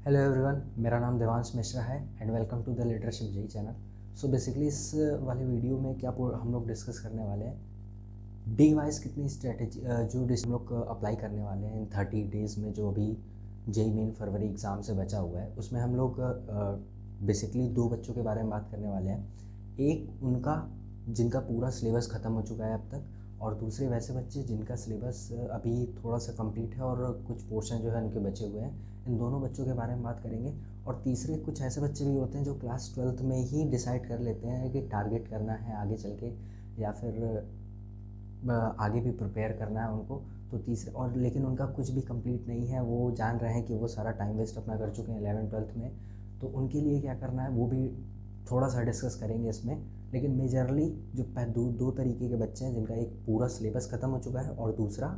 Hello everyone, मेरा नाम देवांश मिश्रा है and welcome to the leadership JE channel. So basically इस वाले वीडियो में क्या हम लोग डिस्कस करने वाले हैं, डे वाइज कितनी स्ट्रेटेजी जो हम लोग अप्लाई करने वाले हैं इन 30 डेज़ में, जो अभी जेई मेन फरवरी एग्ज़ाम से बचा हुआ है। उसमें हम लोग बेसिकली दो बच्चों के बारे में बात करने वाले हैं। एक उनका जिनका पूरा सिलेबस ख़त्म हो चुका है अब तक, और दूसरे वैसे बच्चे जिनका सिलेबस अभी थोड़ा सा कंप्लीट है और कुछ पोर्शन जो है उनके बचे हुए हैं। इन दोनों बच्चों के बारे में बात करेंगे। और तीसरे कुछ ऐसे बच्चे भी होते हैं जो क्लास 12th में ही डिसाइड कर लेते हैं कि टारगेट करना है आगे चल के, या फिर आगे भी प्रिपेयर करना है उनको। तो तीसरे और लेकिन उनका कुछ भी कंप्लीट नहीं है, वो जान रहे हैं कि वो सारा टाइम वेस्ट अपना कर चुके हैं 11th-12th में। तो उनके लिए क्या करना है वो भी थोड़ा सा डिस्कस करेंगे इसमें। लेकिन मेजरली जो दो तरीके के बच्चे हैं, जिनका एक पूरा सिलेबस ख़त्म हो चुका है और दूसरा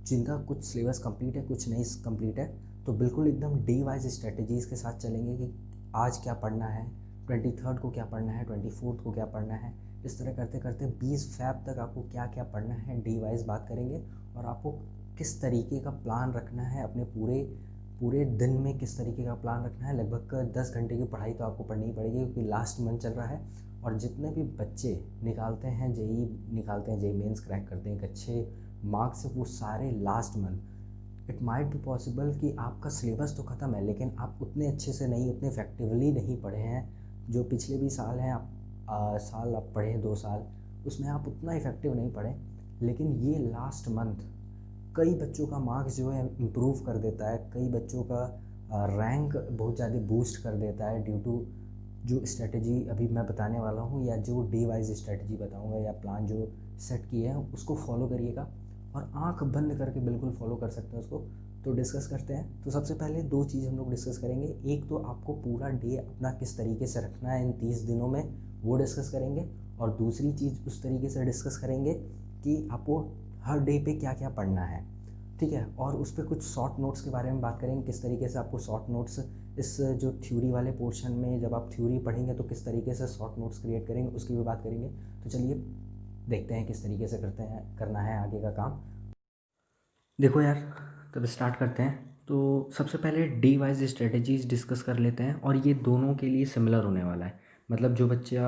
जिनका कुछ सिलेबस कंप्लीट है कुछ नहीं कंप्लीट है। तो बिल्कुल एकदम डे वाइज स्ट्रेटजीज़ के साथ चलेंगे कि आज क्या पढ़ना है, 23rd को क्या पढ़ना है, 24th को क्या पढ़ना है। इस तरह करते करते 20 फ़ैब तक आपको क्या क्या पढ़ना है डे वाइज बात करेंगे। और आपको किस तरीके का प्लान रखना है अपने पूरे पूरे दिन में, किस तरीके का प्लान रखना है। लगभग 10 घंटे की पढ़ाई तो आपको पढ़नी ही पड़ेगी, क्योंकि लास्ट मंथ चल रहा है। और जितने भी बच्चे निकालते हैं जेई मेंस क्रैक करते हैं एक अच्छे मार्क्स से, वो सारे last month. It might be possible कि आपका सिलेबस तो ख़त्म है लेकिन आप उतने अच्छे से नहीं, उतने इफेक्टिवली नहीं पढ़े हैं। जो पिछले भी साल हैं साल आप पढ़े हैं 2 साल, उसमें आप उतना इफ़ेक्टिव नहीं पढ़े। लेकिन ये लास्ट मंथ कई बच्चों का मार्क्स जो है इम्प्रूव कर देता है, कई बच्चों का रैंक बहुत ज़्यादा बूस्ट कर देता है ड्यू टू जो स्ट्रेटजी अभी मैं बताने वाला हूँ, या जो डे वाइज स्ट्रेटजी बताऊँगा, या प्लान जो सेट किए हैं उसको फॉलो करिएगा। और आंख बंद करके बिल्कुल फॉलो कर सकते हैं उसको। तो डिस्कस करते हैं। तो सबसे पहले 2 चीज़ हम लोग डिस्कस करेंगे। एक तो आपको पूरा डे अपना किस तरीके से रखना है इन 30 दिनों में, वो डिस्कस करेंगे। और दूसरी चीज़ उस तरीके से डिस्कस करेंगे कि आपको हर डे पे क्या क्या पढ़ना है, ठीक है। और उस पर कुछ शॉर्ट नोट्स के बारे में बात करेंगे, किस तरीके से आपको शॉर्ट नोट्स इस जो थ्योरी वाले पोर्शन में जब आप थ्योरी पढ़ेंगे तो किस तरीके से शॉर्ट नोट्स क्रिएट करेंगे, उसकी भी बात करेंगे। तो चलिए देखते हैं किस तरीके से करना है आगे का काम। देखो यार, तब स्टार्ट करते हैं। तो सबसे पहले डे वाइज स्ट्रेटजीज डिस्कस कर लेते हैं, और ये दोनों के लिए सिमिलर होने वाला है। मतलब जो बच्चा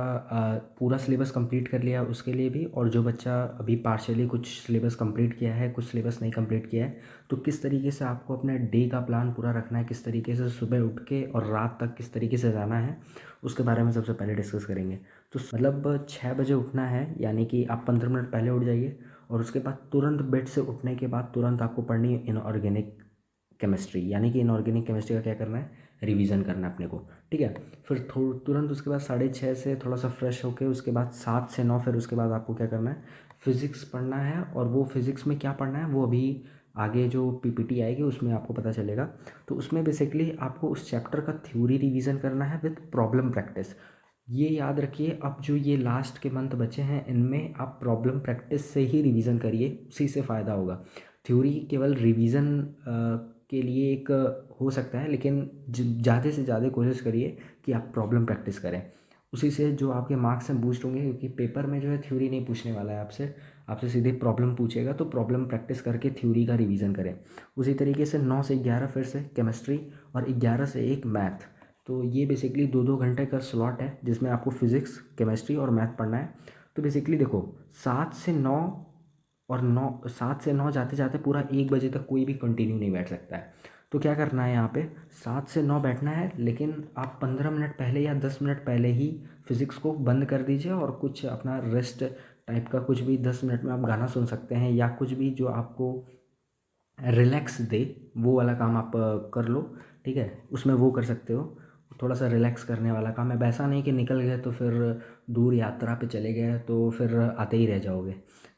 पूरा सिलेबस कंप्लीट कर लिया उसके लिए भी, और जो बच्चा अभी पार्शियली कुछ सिलेबस कंप्लीट किया है, कुछ सिलेबस नहीं कंप्लीट किया है, तो किस तरीके से आपको अपने डे का प्लान पूरा रखना है, किस तरीके से सुबह उठ के और रात तक किस तरीके से जाना है, उसके बारे में सबसे पहले डिस्कस करेंगे। तो मतलब 6 बजे उठना है, यानी कि आप 15 मिनट पहले उठ जाइए। और उसके बाद तुरंत बेड से उठने के बाद तुरंत आपको पढ़नी है इनऑर्गेनिक केमिस्ट्री, यानी कि इनऑर्गेनिक केमिस्ट्री का क्या करना है, रिवीजन करना है अपने को, ठीक है। फिर तुरंत उसके बाद 6:30 से थोड़ा सा फ्रेश होके उसके बाद 7 से 9 फिर उसके बाद आपको क्या करना है, फिज़िक्स पढ़ना है। और वो फिज़िक्स में क्या पढ़ना है वो अभी आगे जो पीपीटी आएगी उसमें आपको पता चलेगा। तो उसमें बेसिकली आपको उस चैप्टर का थ्योरी रिवीजन करना है विद प्रॉब्लम प्रैक्टिस। ये याद रखिए, अब जो ये लास्ट के मंथ बचे हैं इनमें आप प्रॉब्लम प्रैक्टिस से ही रिवीजन करिए, उसी से फ़ायदा होगा। थ्योरी केवल रिवीजन के लिए एक हो सकता है, लेकिन ज़्यादा से ज़्यादा कोशिश करिए कि आप प्रॉब्लम प्रैक्टिस करें। उसी से जो आपके मार्क्स हैं बूस्ट होंगे, क्योंकि पेपर में जो है थ्योरी नहीं पूछने वाला है आपसे, आपसे सीधे प्रॉब्लम पूछेगा। तो प्रॉब्लम प्रैक्टिस करके थ्योरी का रिवीजन करें। उसी तरीके से 9 से 11 फिर से केमिस्ट्री, और 11 से 1 मैथ। तो ये बेसिकली 2-2 घंटे का स्लॉट है जिसमें आपको फिज़िक्स, केमिस्ट्री और मैथ पढ़ना है। तो बेसिकली देखो, 7 से 9 और 7 से 9 जाते जाते पूरा 1 बजे तक कोई भी कंटिन्यू नहीं बैठ सकता है। तो क्या करना है यहाँ पे, 7 से 9 बैठना है, लेकिन आप 15 मिनट पहले या 10 मिनट पहले ही फिज़िक्स को बंद कर दीजिए, और कुछ अपना रेस्ट टाइप का कुछ भी 10 मिनट में आप गाना सुन सकते हैं, या कुछ भी जो आपको रिलैक्स दे वो वाला काम आप कर लो, ठीक है। उसमें वो कर सकते हो, थोड़ा सा रिलैक्स करने वाला काम है। वैसा नहीं कि निकल गए तो फिर दूर यात्रा पे चले गए तो फिर आते ही रह जाओगे,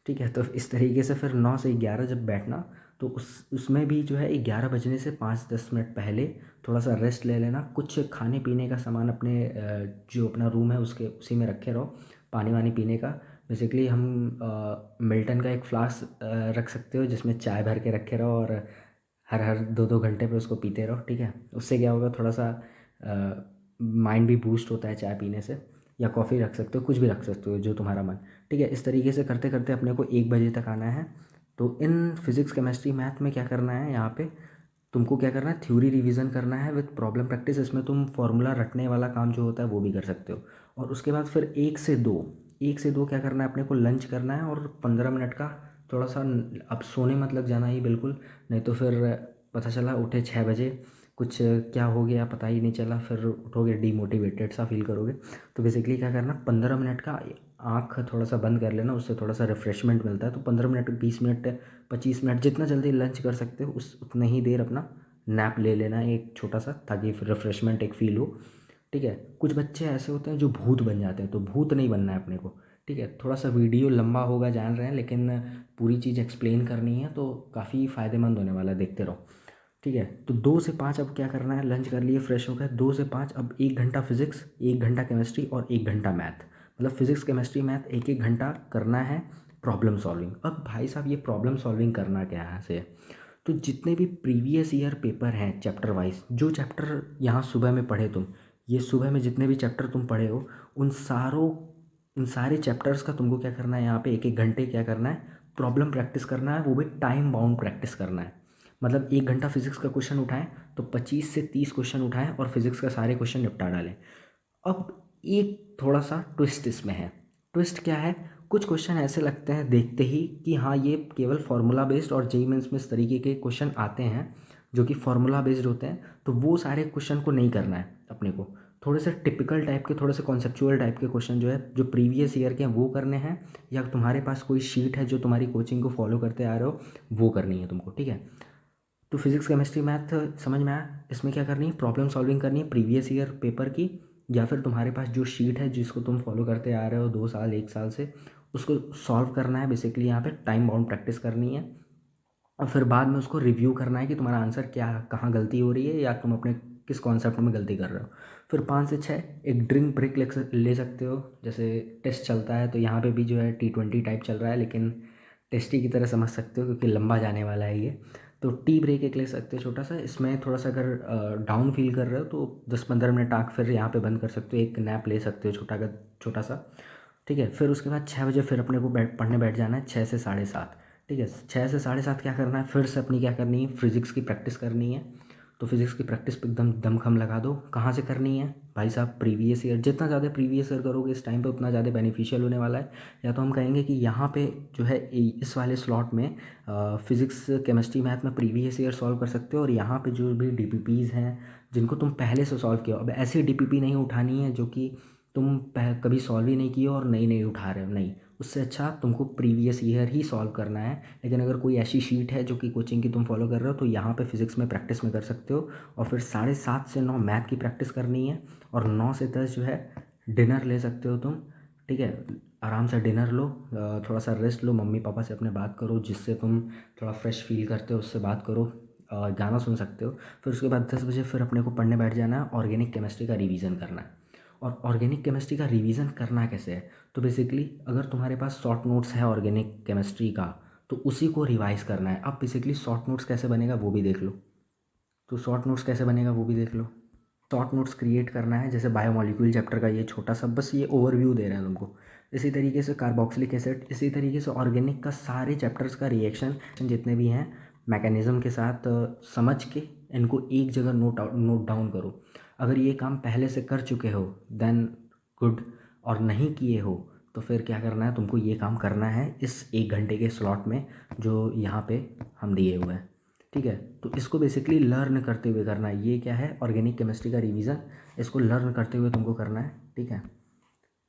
ठीक है। तो इस तरीके से फिर 9 से 11 जब बैठना, तो उसमें भी जो है 11 बजने से 5-10 मिनट पहले थोड़ा सा रेस्ट ले लेना। कुछ खाने पीने का सामान अपने जो अपना रूम है उसके उसी में रखे रहो, पानी वानी पीने का। बेसिकली हम मिल्टन का एक फ्लास्क रख सकते हो जिसमें चाय भर के रखे रहो, और हर हर 2-2 घंटे पे उसको पीते रहो, ठीक है। उससे क्या होगा, थोड़ा सा माइंड भी बूस्ट होता है चाय पीने से। या कॉफ़ी रख सकते हो, कुछ भी रख सकते हो जो तुम्हारा मन, ठीक है। इस तरीके से करते करते अपने को 1 बजे तक आना है। तो इन फिज़िक्स, केमिस्ट्री, मैथ में क्या करना है यहाँ पे, तुमको क्या करना है, थ्योरी रिवीजन करना है विथ प्रॉब्लम प्रैक्टिस। इसमें तुम फॉर्मूला रटने वाला काम जो होता है वो भी कर सकते हो। और उसके बाद फिर 1 से 2 क्या करना है अपने को, लंच करना है और 15 मिनट का थोड़ा सा, अब सोने मत लग जाना ही बिल्कुल, नहीं तो फिर पता चला उठे 6 बजे, कुछ क्या हो गया पता ही नहीं चला, फिर उठोगे डीमोटिवेटेड सा फील करोगे। तो बेसिकली क्या करना, 15 मिनट का आँख थोड़ा सा बंद कर लेना, उससे थोड़ा सा रिफ़्रेशमेंट मिलता है। तो 15 मिनट, 20 मिनट, 25 मिनट, जितना जल्दी लंच कर सकते हो उस उतना ही देर अपना नैप ले लेना है एक छोटा सा, ताकि रिफ़्रेशमेंट एक फ़ील हो। ठीक है। कुछ बच्चे ऐसे होते हैं जो भूत बन जाते हैं, तो भूत नहीं बनना है अपने को। ठीक है। थोड़ा सा वीडियो लंबा होगा जान रहे हैं, लेकिन पूरी चीज़ एक्सप्लेन करनी है तो काफ़ी फ़ायदेमंद होने वाला है, देखते रहो। ठीक है। तो 2 से 5 अब क्या करना है, लंच कर लिए, फ्रेश हो गए, 2 से 5 अब 1 घंटा फिजिक्स, 1 घंटा केमिस्ट्री और 1 घंटा मैथ। मतलब फिजिक्स केमिस्ट्री मैथ 1 1 घंटा करना है प्रॉब्लम सॉल्विंग। अब भाई साहब ये प्रॉब्लम सॉल्विंग करना क्या है से, तो जितने भी प्रीवियस ईयर पेपर हैं चैप्टर वाइज, जो चैप्टर यहाँ सुबह में पढ़े तुम, ये सुबह में जितने भी चैप्टर तुम पढ़े हो, उन सारे चैप्टर्स का तुमको क्या करना है, यहाँ पे 1 1 घंटे क्या करना है, प्रॉब्लम प्रैक्टिस करना है, वो भी टाइम बाउंड प्रैक्टिस करना है। मतलब 1 घंटा फिजिक्स का क्वेश्चन उठाएं तो 25 से 30 क्वेश्चन उठाएं और फिजिक्स का सारे क्वेश्चन निपटा डालें। अब एक थोड़ा सा ट्विस्ट इसमें है। ट्विस्ट क्या है, कुछ क्वेश्चन ऐसे लगते हैं देखते ही कि हाँ ये केवल फार्मूला बेस्ड, और जेईई मेंस में इस तरीके के क्वेश्चन आते हैं जो कि फार्मूला बेस्ड होते हैं, तो वो सारे क्वेश्चन को नहीं करना है अपने को। थोड़े से टिपिकल टाइप के, थोड़े से कॉन्सेप्चुअल टाइप के क्वेश्चन जो है, जो प्रीवियस ईयर के हैं वो करने हैं, या तुम्हारे पास कोई शीट है जो तुम्हारी कोचिंग को फॉलो करते आ रहे हो वो करनी है तुमको। ठीक है। तो फिजिक्स केमिस्ट्री मैथ समझ में आया। इसमें क्या करनी है, प्रॉब्लम सॉल्विंग करनी है प्रीवियस ईयर पेपर की, या फिर तुम्हारे पास जो शीट है जिसको तुम फॉलो करते आ रहे हो 2 साल 1 साल से, उसको सॉल्व करना है। बेसिकली यहाँ पे टाइम बाउंड प्रैक्टिस करनी है, और फिर बाद में उसको रिव्यू करना है कि तुम्हारा आंसर क्या, कहाँ गलती हो रही है, या तुम अपने किस कॉन्सेप्ट में गलती कर रहे हो। फिर 5 से 6 एक ड्रिंक ब्रेक ले सकते हो, जैसे टेस्ट चलता है तो यहाँ पे भी जो है T20 टाइप चल रहा है, लेकिन टेस्टी की तरह समझ सकते हो क्योंकि लंबा जाने वाला है ये। तो टी ब्रेक एक ले सकते हो छोटा सा। इसमें थोड़ा सा अगर डाउन फील कर रहे हो तो 10 15 मिनट आँख फिर यहाँ पे बंद कर सकते हो, एक नैप ले सकते हो छोटा सा। ठीक है। फिर उसके बाद 6 बजे फिर अपने को पढ़ने बैठ जाना है, 6 से 7:30। ठीक है। 6 से 7:30 क्या करना है, फिर से अपनी क्या करनी है, फिजिक्स की प्रैक्टिस करनी है। तो फिजिक्स की प्रैक्टिस पे एकदम दमखम लगा दो। कहाँ से करनी है भाई साहब, प्रीवियस ईयर, जितना ज़्यादा प्रीवियस ईयर करोगे इस टाइम पे उतना ज़्यादा बेनिफिशियल होने वाला है। या तो हम कहेंगे कि यहाँ पे जो है इस वाले स्लॉट में फिजिक्स केमिस्ट्री मैथ में प्रीवियस ईयर सॉल्व कर सकते हो, और यहाँ पे जो भी डीपीपीज़ हैं जिनको तुम पहले से सॉल्व किया हो, अब ऐसी डीपीपी नहीं उठानी है जो कि तुम कभी सॉल्व ही नहीं किए और नई नई उठा रहे हो, नहीं। उससे अच्छा तुमको प्रीवियस ईयर ही सॉल्व करना है। लेकिन अगर कोई ऐसी शीट है जो कि कोचिंग की तुम फॉलो कर रहे हो तो यहाँ पे फिजिक्स में प्रैक्टिस में कर सकते हो। और फिर 7:30 से 9 मैथ की प्रैक्टिस करनी है, और 9 से 10 जो है डिनर ले सकते हो तुम। ठीक है। आराम से डिनर लो, थोड़ा सा रेस्ट लो, मम्मी पापा से अपने बात करो, जिससे तुम थोड़ा फ्रेश फील करते हो उससे बात करो, गाना सुन सकते हो। फिर उसके बाद 10 बजे फिर अपने को पढ़ने बैठ जाना है, ऑर्गेनिक केमिस्ट्री का रिवीजन करना है। और ऑर्गेनिक केमिस्ट्री का रिवीजन करना कैसे है, तो बेसिकली अगर तुम्हारे पास शॉर्ट नोट्स है ऑर्गेनिक केमिस्ट्री का तो उसी को रिवाइज करना है। अब बेसिकली शॉर्ट नोट्स कैसे बनेगा वो भी देख लो। तो शॉर्ट नोट्स कैसे बनेगा वो भी देख लो। शॉर्ट नोट्स क्रिएट करना है, जैसे बायोमोलिक्यूल चैप्टर का ये छोटा सा, बस ये ओवरव्यू दे रहे हैं तुमको। इसी तरीके से कार्बोक्सिलिक एसिड, इसी तरीके से ऑर्गेनिक का सारे चैप्टर्स का रिएक्शन जितने भी हैं मैकेनिज़्म के साथ समझ के इनको एक जगह नोट डाउन करो। अगर ये काम पहले से कर चुके हो देन गुड, और नहीं किए हो तो फिर क्या करना है, तुमको ये काम करना है इस 1 घंटे के स्लॉट में जो यहाँ पे हम दिए हुए हैं। ठीक है। तो इसको बेसिकली लर्न करते हुए करना है। ये क्या है, ऑर्गेनिक केमिस्ट्री का रिवीजन, इसको लर्न करते हुए तुमको करना है। ठीक है।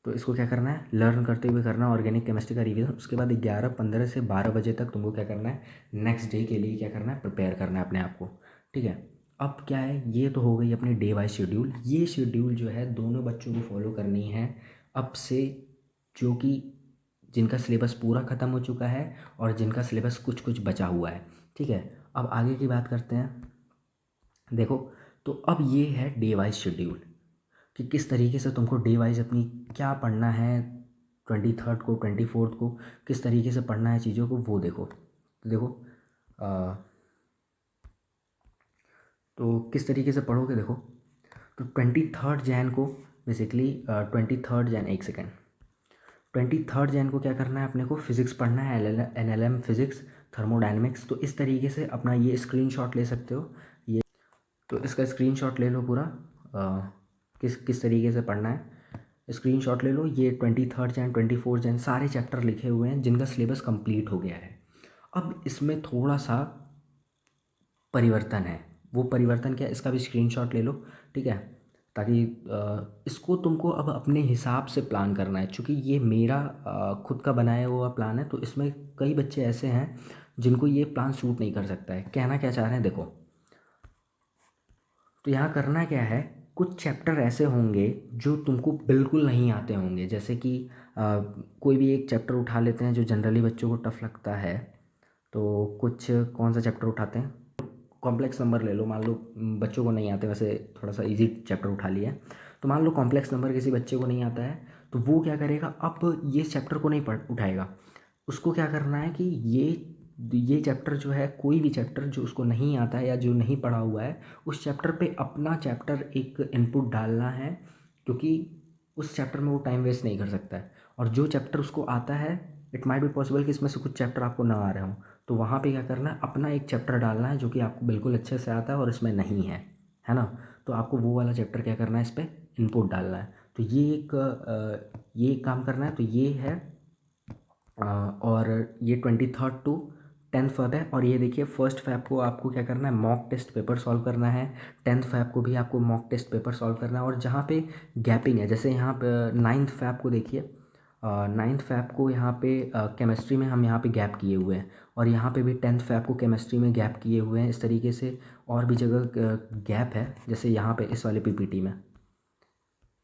तो इसको क्या करना है, लर्न करते हुए करना है ऑर्गेनिक केमिस्ट्री का रिवीजन। उसके बाद 11:15 से 12 बजे तक तुमको क्या करना है, नेक्स्ट डे के लिए क्या करना है, प्रिपेयर करना है अपने आप को। ठीक है। अब क्या है, ये तो हो गई अपनी डे वाइज शेड्यूल। ये शेड्यूल जो है दोनों बच्चों को फॉलो करनी है अब से, जो कि जिनका सिलेबस पूरा ख़त्म हो चुका है और जिनका सिलेबस कुछ कुछ बचा हुआ है। ठीक है। अब आगे की बात करते हैं। देखो, तो अब ये है डे वाइज शेड्यूल कि किस तरीके से तुमको डे वाइज अपनी क्या पढ़ना है, 23rd को 24th को किस तरीके से पढ़ना है चीज़ों को, वो देखो। तो देखो तो किस तरीके से पढ़ोगे, देखो। तो 23rd जैन को बेसिकली 23rd जैन, एक सेकेंड, 23rd जैन को क्या करना है अपने को, फिज़िक्स पढ़ना है, NLM फिज़िक्स, थर्मोडायनेमिक्स। तो इस तरीके से अपना ये स्क्रीनशॉट ले सकते हो, तो इसका स्क्रीनशॉट ले लो पूरा, किस किस तरीके से पढ़ना है स्क्रीनशॉट ले लो। ये 23 जैन 24 जैन सारे चैप्टर लिखे हुए हैं जिनका सिलेबस कंप्लीट हो गया है। अब इसमें थोड़ा सा परिवर्तन है, वो परिवर्तन क्या है इसका भी स्क्रीनशॉट ले लो, ठीक है, ताकि इसको तुमको अब अपने हिसाब से प्लान करना है। क्योंकि ये मेरा खुद का बनाया हुआ प्लान है, तो इसमें कई बच्चे ऐसे हैं जिनको ये प्लान सूट नहीं कर सकता है। कहना क्या चाह रहे हैं देखो, तो यहाँ करना क्या है, कुछ चैप्टर ऐसे होंगे जो तुमको बिल्कुल नहीं आते होंगे। जैसे कि कोई भी एक चैप्टर उठा लेते हैं जो जनरली बच्चों को टफ लगता है। तो कुछ कौन सा चैप्टर उठाते हैं, कॉम्प्लेक्स नंबर ले लो। मान लो बच्चों को नहीं आते, वैसे थोड़ा सा इजी चैप्टर उठा लिया है। तो मान लो कॉम्प्लेक्स नंबर किसी बच्चे को नहीं आता है, तो वो क्या करेगा, अब ये चैप्टर को नहीं पढ़ उठाएगा। उसको क्या करना है कि ये चैप्टर जो है, कोई भी चैप्टर जो उसको नहीं आता है या जो नहीं पढ़ा हुआ है, उस चैप्टर पे अपना चैप्टर एक इनपुट डालना है। क्योंकि उस चैप्टर में वो टाइम वेस्ट नहीं कर सकता है। और जो चैप्टर उसको आता है, इट माइट बी पॉसिबल कि इसमें से कुछ चैप्टर आपको ना आ रहे हों, तो वहाँ पे क्या करना है, अपना एक चैप्टर डालना है जो कि आपको बिल्कुल अच्छे से आता है और इसमें नहीं है ना। तो आपको वो वाला चैप्टर क्या करना है, इस पर इनपुट डालना है। तो ये एक काम करना है। तो ये है और ये 23 टू 10 फ़ैब है। और ये देखिए 1 फ़ैब को आपको क्या करना है, मॉक टेस्ट पेपर सॉल्व करना है। 10 फ़ैब को भी आपको मॉक टेस्ट पेपर सॉल्व करना है। और जहाँ पे गैपिंग है, जैसे यहाँ पे 9th फ़ैब को देखिए, 9th फ़ैब को यहाँ पे केमिस्ट्री में हम यहाँ पे गैप किए हुए हैं, और यहाँ पे भी 10th फ़ैब को केमिस्ट्री में गैप किए हुए हैं। इस तरीके से और भी जगह गैप है, जैसे यहाँ पे इस वाले पीपीटी में।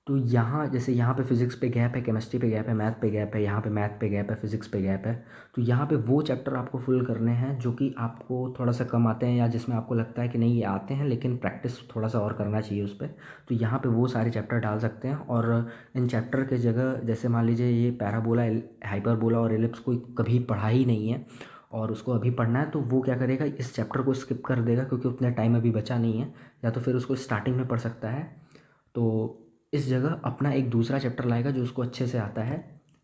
तो यहाँ जैसे यहाँ पे फिज़िक्स पे गैप है, केमिस्ट्री पे गैप है, मैथ पे गैप है, यहाँ पे मैथ पे गैप है, फिज़िक्स पे गैप है। तो यहाँ पे वो चैप्टर आपको फुल करने हैं जो कि आपको थोड़ा सा कम आते हैं, या जिसमें आपको लगता है कि नहीं ये आते हैं लेकिन प्रैक्टिस थोड़ा सा और करना चाहिए उस पर। तो यहाँ पे वो सारे चैप्टर डाल सकते हैं। और इन चैप्टर के जगह, जैसे मान लीजिए ये पैराबोला, हाइपरबोला और एलिप्स कोई कभी पढ़ा ही नहीं है और उसको अभी पढ़ना है, तो वो क्या करेगा, इस चैप्टर को स्किप कर देगा क्योंकि उतना टाइम अभी बचा नहीं है। या तो फिर उसको स्टार्टिंग में पढ़ सकता है, तो इस जगह अपना एक दूसरा चैप्टर लाएगा जो उसको अच्छे से आता है,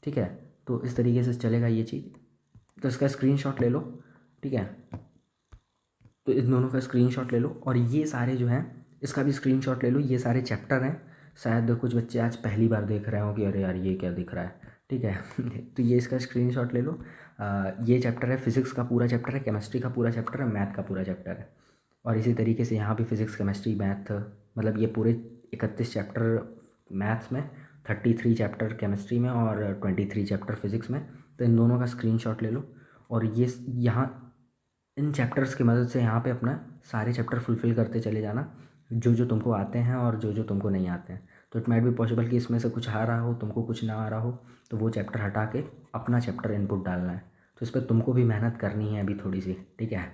ठीक है। तो इस तरीके से चलेगा ये चीज़। तो इसका स्क्रीनशॉट ले लो, ठीक है। तो इन दोनों का स्क्रीनशॉट ले लो, और ये सारे जो हैं इसका भी स्क्रीनशॉट ले लो। ये सारे चैप्टर हैं। शायद कुछ बच्चे आज पहली बार देख रहे हो कि अरे यार ये क्या दिख रहा है, ठीक है। तो ये इसका स्क्रीनशॉट ले लो। ये चैप्टर है, फिज़िक्स का पूरा चैप्टर है, केमिस्ट्री का पूरा चैप्टर है, मैथ का पूरा चैप्टर है। और इसी तरीके से यहाँ भी फिज़िक्स, केमिस्ट्री, मैथ, मतलब ये पूरे 31 चैप्टर मैथ्स में, 33 चैप्टर केमिस्ट्री में और 23 चैप्टर फिज़िक्स में। तो इन दोनों का स्क्रीनशॉट ले लो, और ये यहाँ इन चैप्टर्स की मदद से यहाँ पे अपना सारे चैप्टर फुलफ़िल करते चले जाना, जो जो तुमको आते हैं और जो जो तुमको नहीं आते हैं। तो इट माइट बी पॉसिबल कि इसमें से कुछ आ रहा हो, तुमको कुछ ना आ रहा हो, तो वो चैप्टर हटा के अपना चैप्टर इनपुट डालना है। तो इस पर तुमको भी मेहनत करनी है अभी थोड़ी सी, ठीक है,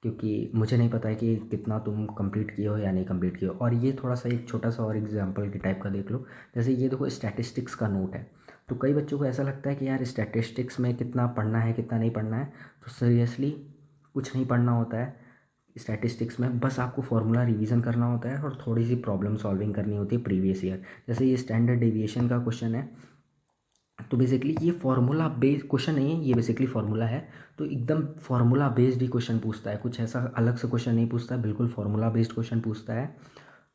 क्योंकि मुझे नहीं पता है कि कितना तुम कंप्लीट किए हो या नहीं कंप्लीट किए हो। और ये थोड़ा सा एक छोटा सा और एग्जांपल के टाइप का देख लो। जैसे ये देखो स्टैटिस्टिक्स का नोट है। तो कई बच्चों को ऐसा लगता है कि यार स्टैटिस्टिक्स में कितना पढ़ना है कितना नहीं पढ़ना है। तो सीरियसली कुछ नहीं पढ़ना होता है स्टैटिस्टिक्स में, बस आपको फार्मूला रिवीजन करना होता है और थोड़ी सी प्रॉब्लम सॉल्विंग करनी होती है प्रीवियस ईयर। जैसे ये स्टैंडर्ड डेविएशन का क्वेश्चन है, तो बेसिकली ये फार्मूला बेस्ड क्वेश्चन नहीं है, ये बेसिकली फार्मूला है। तो एकदम फार्मूला बेस्ड ही क्वेश्चन पूछता है, कुछ ऐसा अलग से क्वेश्चन नहीं पूछता है, बिल्कुल फार्मूला बेस्ड क्वेश्चन पूछता है।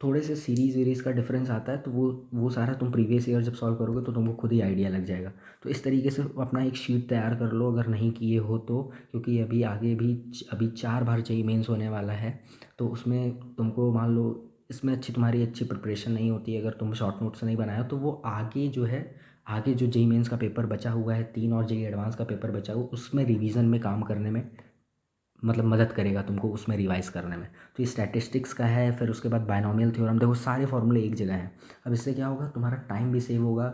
थोड़े से सीरीज़ वीरीज़ का डिफरेंस आता है, तो वो सारा तुम प्रीवियस ईयर जब सॉल्व करोगे तो तुमको खुद ही आइडिया लग जाएगा। तो इस तरीके से अपना एक शीट तैयार कर लो अगर नहीं किए हो तो, क्योंकि अभी आगे भी अभी 4 बार जेईई मेंस होने वाला है। तो उसमें तुमको मान लो इसमें तुम्हारी अच्छी प्रिपरेशन नहीं होती है, अगर तुम शॉर्ट नोट्स नहीं बनाए हो, तो वो आगे जो है, आगे जो जेईई मेंस का पेपर बचा हुआ है 3, और जेईई एडवांस का पेपर बचा हुआ, उसमें रिवीजन में काम करने में मतलब मदद करेगा तुमको, उसमें रिवाइज़ करने में। तो ये स्टैटिस्टिक्स का है। फिर उसके बाद बायनॉमियल थ्योरम, देखो सारे फॉर्मूले एक जगह हैं। अब इससे क्या होगा, तुम्हारा टाइम भी सेव होगा,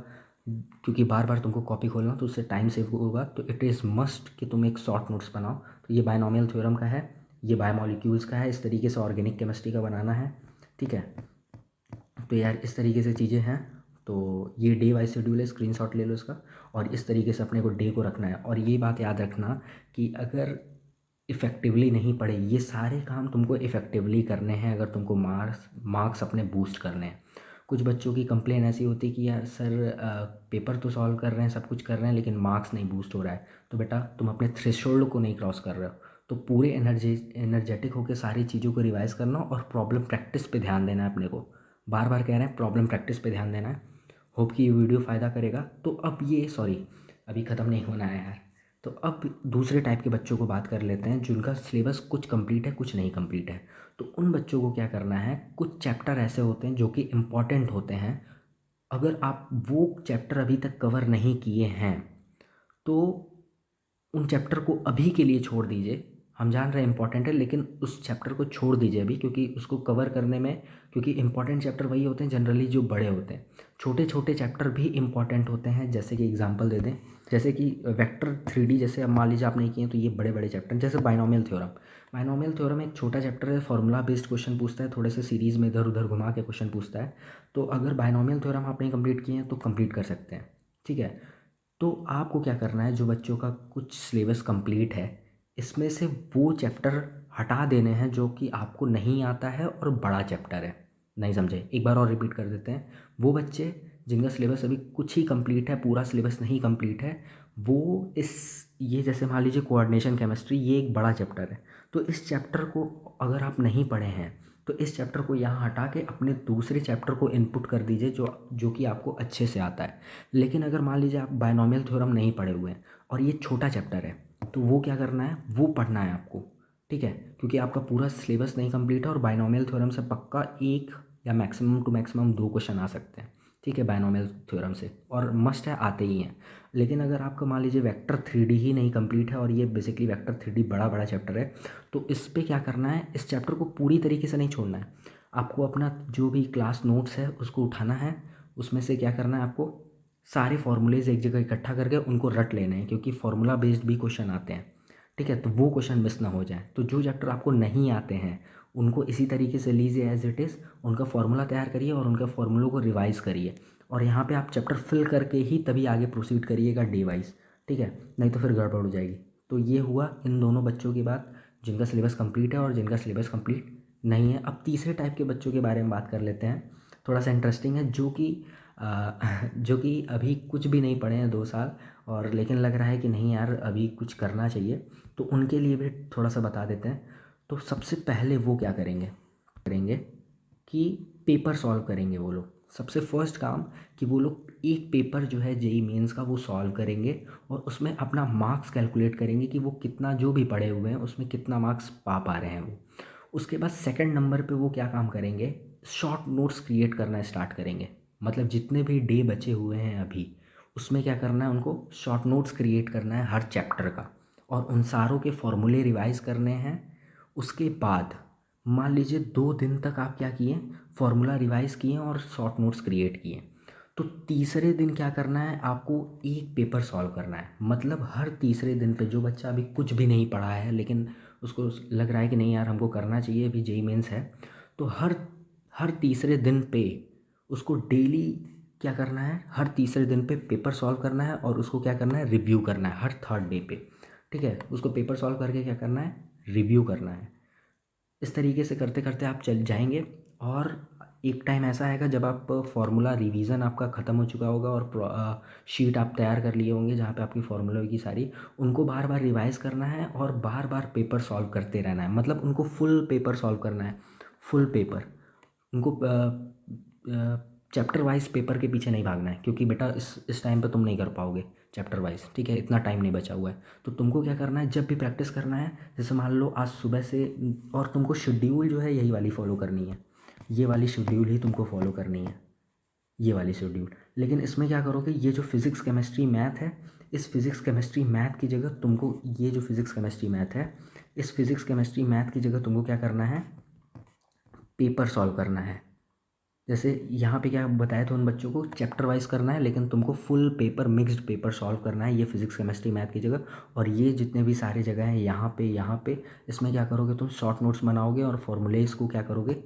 क्योंकि बार बार तुमको कॉपी खोलना, तो उससे टाइम सेव होगा। तो इट इज़ मस्ट कि तुम एक शॉर्ट नोट्स बनाओ। तो ये बायनॉमियल थ्योरम का है, ये बायोमोलिक्यूल्स का है, इस तरीके से ऑर्गेनिक केमिस्ट्री का बनाना है, ठीक है। तो यार इस तरीके से चीज़ें हैं। तो ये डे वाइज शेड्यूल है, स्क्रीनशॉट ले लो इसका। और इस तरीके से अपने को डे को रखना है। और ये बात याद रखना कि अगर इफ़ेक्टिवली नहीं पढ़े, ये सारे काम तुमको इफ़ेक्टिवली करने हैं अगर तुमको मार्क्स अपने बूस्ट करने हैं। कुछ बच्चों की कंप्लेन ऐसी होती है कि यार सर पेपर तो सॉल्व कर रहे हैं, सब कुछ कर रहे हैं, लेकिन मार्क्स नहीं बूस्ट हो रहा है। तो बेटा तुम अपने थ्रेशोल्ड को नहीं क्रॉस कर रहे हो। तो पूरे एनर्जेटिक होकर सारी चीज़ों को रिवाइज़ करना और प्रॉब्लम प्रैक्टिस पे ध्यान देना है अपने को। बार बार कह रहे हैं प्रॉब्लम प्रैक्टिस पे ध्यान देना है। होप कि ये वीडियो फ़ायदा करेगा। तो अब ये अभी ख़त्म नहीं होना है यार। तो अब दूसरे टाइप के बच्चों को बात कर लेते हैं जिनका सिलेबस कुछ कंप्लीट है कुछ नहीं कंप्लीट है। तो उन बच्चों को क्या करना है, कुछ चैप्टर ऐसे होते हैं जो कि इम्पॉर्टेंट होते हैं। अगर आप वो चैप्टर अभी तक कवर नहीं किए हैं तो उन चैप्टर को अभी के लिए छोड़ दीजिए। हम जान रहे हैं इंपॉर्टेंट है, लेकिन उस चैप्टर को छोड़ दीजिए अभी, क्योंकि उसको कवर करने में, क्योंकि इंपॉर्टेंट चैप्टर वही होते हैं जनरली जो बड़े होते हैं। छोटे छोटे चैप्टर भी इंपॉर्टेंट होते हैं। जैसे कि एग्जांपल दे दें, जैसे कि वेक्टर 3D, जैसे अब मान लीजिए आप नहीं किए तो ये बड़े बड़े चैप्टर जैसे बाइनोमियल थ्योरम। बाइनोमियल थ्योरम एक छोटा चैप्टर है, फॉर्मूला बेस्ड क्वेश्चन पूछता है, थोड़े से सीरीज़ में इधर उधर घुमा के क्वेश्चन पूछता है। तो अगर बाइनोमियल थ्योरम आप नहीं कंप्लीट किए हैं तो कंप्लीट कर सकते हैं, ठीक है। तो आपको क्या करना है, जो बच्चों का कुछ सिलेबस कंप्लीट है इसमें से वो चैप्टर हटा देने हैं जो कि आपको नहीं आता है और बड़ा चैप्टर है। नहीं समझे, एक बार और रिपीट कर देते हैं। वो बच्चे जिनका सिलेबस अभी कुछ ही कंप्लीट है, पूरा सिलेबस नहीं कंप्लीट है, वो ये जैसे मान लीजिए कोऑर्डिनेशन केमिस्ट्री, ये एक बड़ा चैप्टर है। तो इस चैप्टर को अगर आप नहीं पढ़े हैं तो इस चैप्टर को यहाँ हटा के अपने दूसरे चैप्टर को इनपुट कर दीजिए जो कि आपको अच्छे से आता है। लेकिन अगर मान लीजिए आप बायनॉमियल थ्योरम नहीं पढ़े हुए हैं और ये छोटा चैप्टर है, तो वो क्या करना है, वो पढ़ना है आपको, ठीक है। क्योंकि आपका पूरा सिलेबस नहीं कंप्लीट है और बायनॉमियल थ्योरम से पक्का एक या मैक्सिमम टू मैक्सिमम 2 क्वेश्चन आ सकते हैं, ठीक है, बायनॉमियल थ्योरम से, और मस्ट है, आते ही हैं। लेकिन अगर आपका मान लीजिए वेक्टर 3D ही नहीं कंप्लीट है और ये बेसिकली वेक्टर 3D बड़ा बड़ा चैप्टर है, तो इस पे क्या करना है, इस चैप्टर को पूरी तरीके से नहीं छोड़ना है। आपको अपना जो भी क्लास नोट्स है उसको उठाना है, उसमें से क्या करना है, आपको सारे फार्मूलेज एक जगह इकट्ठा करके उनको रट लेने हैं, क्योंकि फार्मूला बेस्ड भी क्वेश्चन आते हैं, ठीक है। तो वो क्वेश्चन मिस ना हो जाए। तो जो चैप्टर आपको नहीं आते हैं उनको इसी तरीके से लीजिए एज इट इज़, उनका फार्मूला तैयार करिए और उनके फार्मूलों को रिवाइज करिए, और यहाँ पे आप चैप्टर फिल करके ही तभी आगे प्रोसीड करिएगा डे वाइज, ठीक है, नहीं तो फिर गड़बड़ हो जाएगी। तो ये हुआ इन दोनों बच्चों की बात जिनका सिलेबस कंप्लीट है और जिनका सिलेबस कंप्लीट नहीं है। अब तीसरे टाइप के बच्चों के बारे में बात कर लेते हैं, थोड़ा सा इंटरेस्टिंग है, जो कि जो कि अभी कुछ भी नहीं पढ़े हैं 2 साल, और लेकिन लग रहा है कि नहीं यार अभी कुछ करना चाहिए, तो उनके लिए भी थोड़ा सा बता देते हैं। तो सबसे पहले वो क्या करेंगे करेंगे कि पेपर सॉल्व करेंगे वो लोग। सबसे फर्स्ट काम कि वो लोग एक पेपर जो है जेई मेंस का वो सॉल्व करेंगे और उसमें अपना मार्क्स कैलकुलेट करेंगे कि वो कितना, जो भी पढ़े हुए हैं उसमें कितना मार्क्स पा रहे हैं वो। उसके बाद सेकंड नंबर पे वो क्या काम करेंगे, शॉर्ट नोट्स क्रिएट करना स्टार्ट करेंगे। मतलब जितने भी डे बचे हुए हैं अभी, उसमें क्या करना है, उनको शॉर्ट नोट्स क्रिएट करना है हर चैप्टर का, और उन सारों के फॉर्मूले रिवाइज करने हैं। उसके बाद मान लीजिए 2 दिन तक आप क्या किए, फॉर्मूला रिवाइज किए और शॉर्ट नोट्स क्रिएट किए। तो तीसरे दिन क्या करना है, आपको एक पेपर सॉल्व करना है। मतलब हर तीसरे दिन पे जो बच्चा अभी कुछ भी नहीं पढ़ा है लेकिन उसको लग रहा है कि नहीं यार हमको करना चाहिए, अभी जेई मेंस है, तो हर हर तीसरे दिन पे उसको डेली क्या करना है, हर तीसरे दिन पे पेपर सॉल्व करना है और उसको क्या करना है, रिव्यू करना है हर थर्ड डे पे, ठीक है। उसको पेपर सॉल्व करके क्या करना है, रिव्यू करना है। इस तरीके से करते करते आप चल जाएंगे और एक टाइम ऐसा आएगा जब आप फार्मूला रिवीजन आपका ख़त्म हो चुका होगा और शीट आप तैयार कर लिए होंगे जहाँ पे आपकी फार्मूला होगी सारी, उनको बार बार रिवाइज करना है और बार बार पेपर सॉल्व करते रहना है। मतलब उनको फुल पेपर सॉल्व करना है, फुल पेपर। उनको चैप्टर वाइज पेपर के पीछे नहीं भागना है, क्योंकि बेटा इस टाइम पे तुम नहीं कर पाओगे चैप्टर वाइज, ठीक है, इतना टाइम नहीं बचा हुआ है। तो तुमको क्या करना है, जब भी प्रैक्टिस करना है, जैसे मान लो आज सुबह से, और तुमको शेड्यूल जो है यही वाली फॉलो करनी है, ये वाली शेड्यूल ही तुमको फॉलो करनी है, ये वाली शेड्यूल। लेकिन इसमें क्या करोगे, ये जो फिज़िक्स केमिस्ट्री मैथ है, इस फिज़िक्स केमिस्ट्री मैथ की जगह तुमको, ये जो फिज़िक्स केमिस्ट्री मैथ है, इस फिज़िक्स केमिस्ट्री मैथ की जगह तुमको क्या करना है, पेपर सॉल्व करना है। जैसे यहाँ पे क्या बताया था, उन बच्चों को चैप्टर वाइज करना है, लेकिन तुमको full paper, mixed paper solve करना है, ये फिजिक्स केमिस्ट्री मैथ की जगह। और ये जितने भी सारी जगह हैं यहाँ पे इसमें क्या करोगे, तुम शॉर्ट नोट्स बनाओगे और फॉर्मूलेज को क्या करोगे,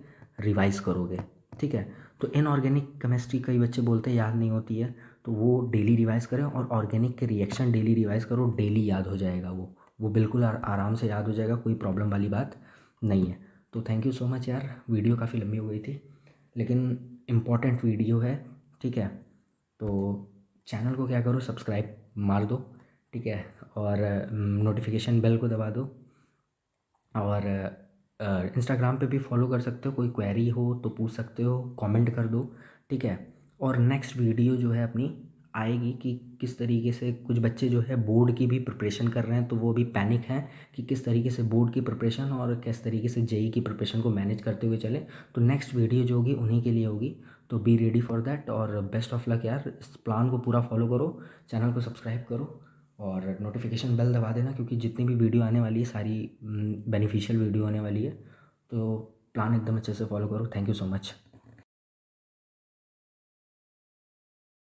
रिवाइज करोगे, ठीक है। तो इनऑर्गेनिक केमिस्ट्री कई बच्चे बोलते हैं याद नहीं होती है, तो वो डेली रिवाइज करें, और ऑर्गेनिक के रिएक्शन डेली रिवाइज करो, डेली याद हो जाएगा वो बिल्कुल आराम से याद हो जाएगा, कोई प्रॉब्लम वाली बात नहीं है। तो थैंक यू सो मच यार, वीडियो काफ़ी लंबी हो गई थी लेकिन इम्पॉर्टेंट वीडियो है, ठीक है। तो चैनल को क्या करो, सब्सक्राइब मार दो, ठीक है, और नोटिफिकेशन बेल को दबा दो, और इंस्टाग्राम पे भी फॉलो कर सकते हो, कोई क्वेरी हो तो पूछ सकते हो, कमेंट कर दो, ठीक है। और नेक्स्ट वीडियो जो है अपनी आएगी कि किस तरीके से कुछ बच्चे जो है बोर्ड की भी प्रिपरेशन कर रहे हैं, तो वो भी पैनिक हैं कि किस तरीके से बोर्ड की प्रिपरेशन और किस तरीके से जेई की प्रिपरेशन को मैनेज करते हुए चले। तो नेक्स्ट वीडियो जो होगी उन्हीं के लिए होगी, तो बी रेडी फॉर दैट। और बेस्ट ऑफ लक यार, इस प्लान को पूरा फॉलो करो, चैनल को सब्सक्राइब करो और नोटिफिकेशन बेल दबा देना, क्योंकि जितनी भी वीडियो आने वाली है सारी बेनिफिशियल वीडियो आने वाली है। तो प्लान एकदम अच्छे से फॉलो करो। Thank you so much.